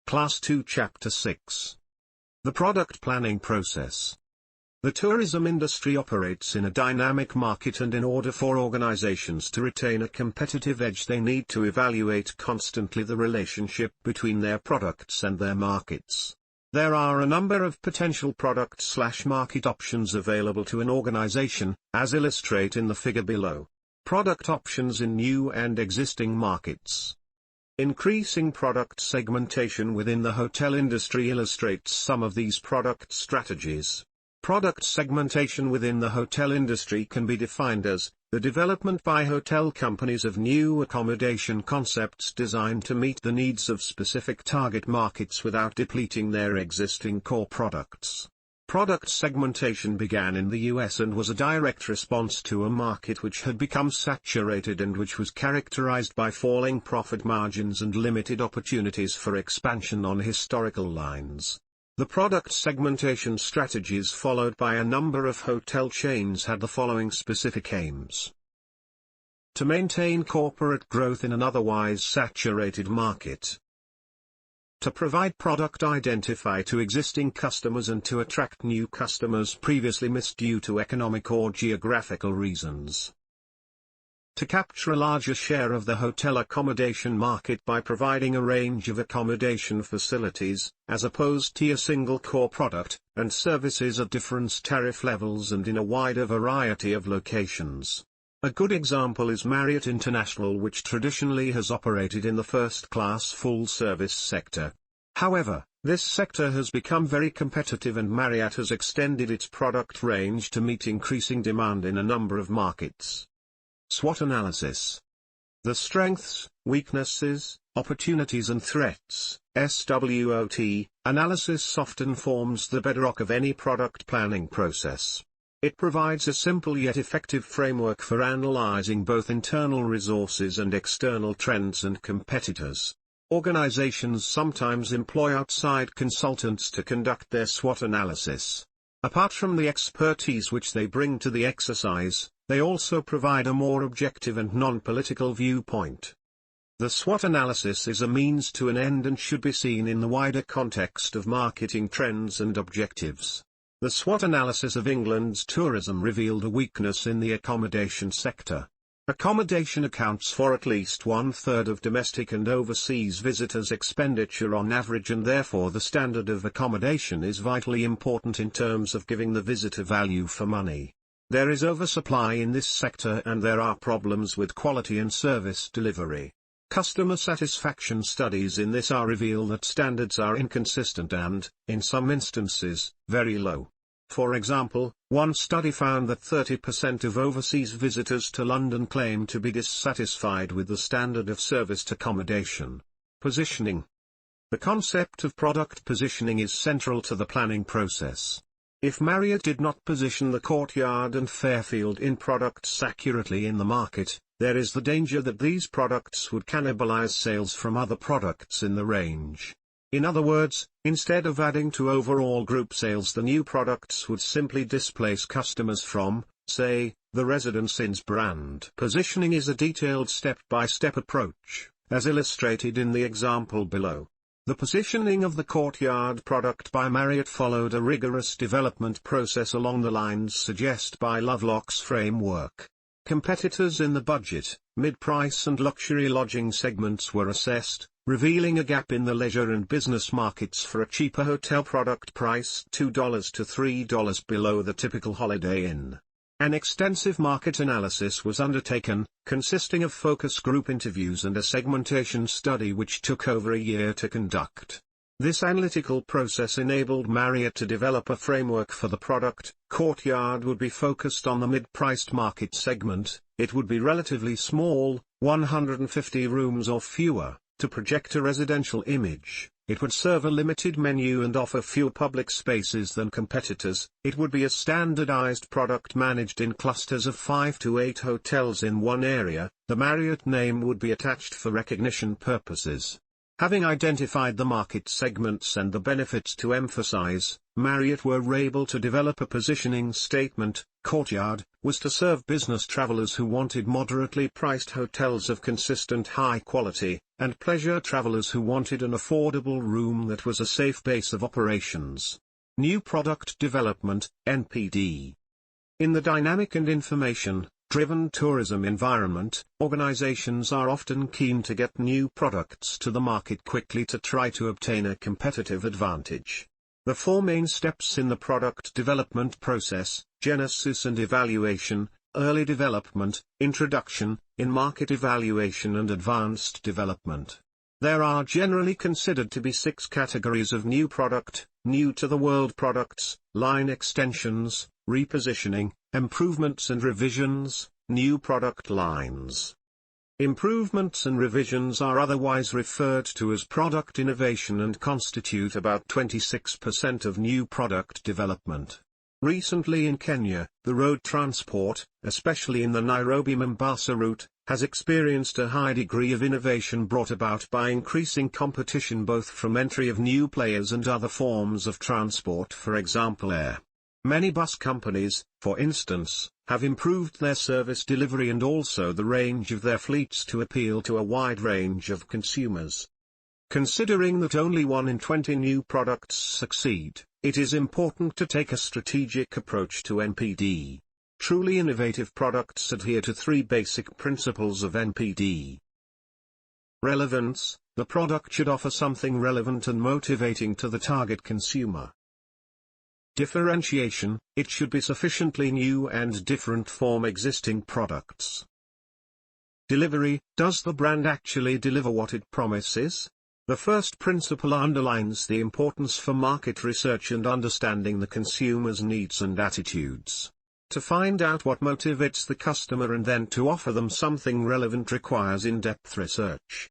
Class 2 Chapter 6. The Product Planning Process. The tourism industry operates in a dynamic market, and in order for organizations to retain a competitive edge, they need to evaluate constantly the relationship between their products and their markets. There are a number of potential product/market options available to an organization, as illustrated in the figure below. Product options in new and existing markets. Increasing product segmentation within the hotel industry illustrates some of these product strategies. Product segmentation within the hotel industry can be defined as the development by hotel companies of new accommodation concepts designed to meet the needs of specific target markets without depleting their existing core products. Product segmentation began in the US and was a direct response to a market which had become saturated and which was characterized by falling profit margins and limited opportunities for expansion on historical lines. The product segmentation strategies followed by a number of hotel chains had the following specific aims. To maintain corporate growth in an otherwise saturated market. To provide product identify to existing customers and to attract new customers previously missed due to economic or geographical reasons. To capture a larger share of the hotel accommodation market by providing a range of accommodation facilities, as opposed to a single core product, and services at different tariff levels and in a wider variety of locations. A good example is Marriott International, which traditionally has operated in the first-class full-service sector. However, this sector has become very competitive and Marriott has extended its product range to meet increasing demand in a number of markets. SWOT analysis. The strengths, weaknesses, opportunities and threats, SWOT, analysis often forms the bedrock of any product planning process. It provides a simple yet effective framework for analyzing both internal resources and external trends and competitors. Organizations sometimes employ outside consultants to conduct their SWOT analysis. Apart from the expertise which they bring to the exercise, they also provide a more objective and non-political viewpoint. The SWOT analysis is a means to an end and should be seen in the wider context of marketing trends and objectives. The SWOT analysis of England's tourism revealed a weakness in the accommodation sector. Accommodation accounts for at least 1/3 of domestic and overseas visitors' expenditure on average, and therefore the standard of accommodation is vitally important in terms of giving the visitor value for money. There is oversupply in this sector and there are problems with quality and service delivery. Customer satisfaction studies in this reveal that standards are inconsistent and, in some instances, very low. For example, one study found that 30% of overseas visitors to London claim to be dissatisfied with the standard of serviced accommodation. Positioning. The concept of product positioning is central to the planning process. If Marriott did not position the Courtyard and Fairfield Inn products accurately in the market, there is the danger that these products would cannibalize sales from other products in the range. In other words, instead of adding to overall group sales, the new products would simply displace customers from, say, the Residence Inn's brand. Positioning is a detailed step-by-step approach, as illustrated in the example below. The positioning of the Courtyard product by Marriott followed a rigorous development process along the lines suggested by Lovelock's framework. Competitors in the budget, mid-price and luxury lodging segments were assessed, revealing a gap in the leisure and business markets for a cheaper hotel product priced $2 to $3 below the typical Holiday Inn. An extensive market analysis was undertaken, consisting of focus group interviews and a segmentation study which took over a year to conduct. This analytical process enabled Marriott to develop a framework for the product. Courtyard would be focused on the mid-priced market segment, it would be relatively small, 150 rooms or fewer, to project a residential image. It would serve a limited menu and offer fewer public spaces than competitors. It would be a standardized product managed in clusters of 5 to 8 hotels in one area. The Marriott name would be attached for recognition purposes. Having identified the market segments and the benefits to emphasize, Marriott were able to develop a positioning statement. Courtyard was to serve business travelers who wanted moderately priced hotels of consistent high quality, and pleasure travelers who wanted an affordable room that was a safe base of operations. New Product Development, NPD. In the dynamic and information-driven tourism environment, organizations are often keen to get new products to the market quickly to try to obtain a competitive advantage. The four main steps in the product development process: genesis and evaluation, early development, introduction, in-market evaluation and advanced development. There are generally considered to be 6 categories of new product: new-to-the-world products, line extensions, repositioning, improvements and revisions, new product lines. Improvements and revisions are otherwise referred to as product innovation and constitute about 26% of new product development. Recently in Kenya, the road transport, especially in the Nairobi-Mombasa route, has experienced a high degree of innovation brought about by increasing competition both from entry of new players and other forms of transport, for example air. Many bus companies, for instance, have improved their service delivery and also the range of their fleets to appeal to a wide range of consumers. Considering that only 1 in 20 new products succeed, it is important to take a strategic approach to NPD. Truly innovative products adhere to 3 basic principles of NPD. Relevance: the product should offer something relevant and motivating to the target consumer. Differentiation: it should be sufficiently new and different from existing products. Delivery: does the brand actually deliver what it promises? The first principle underlines the importance for market research and understanding the consumer's needs and attitudes. To find out what motivates the customer and then to offer them something relevant requires in-depth research.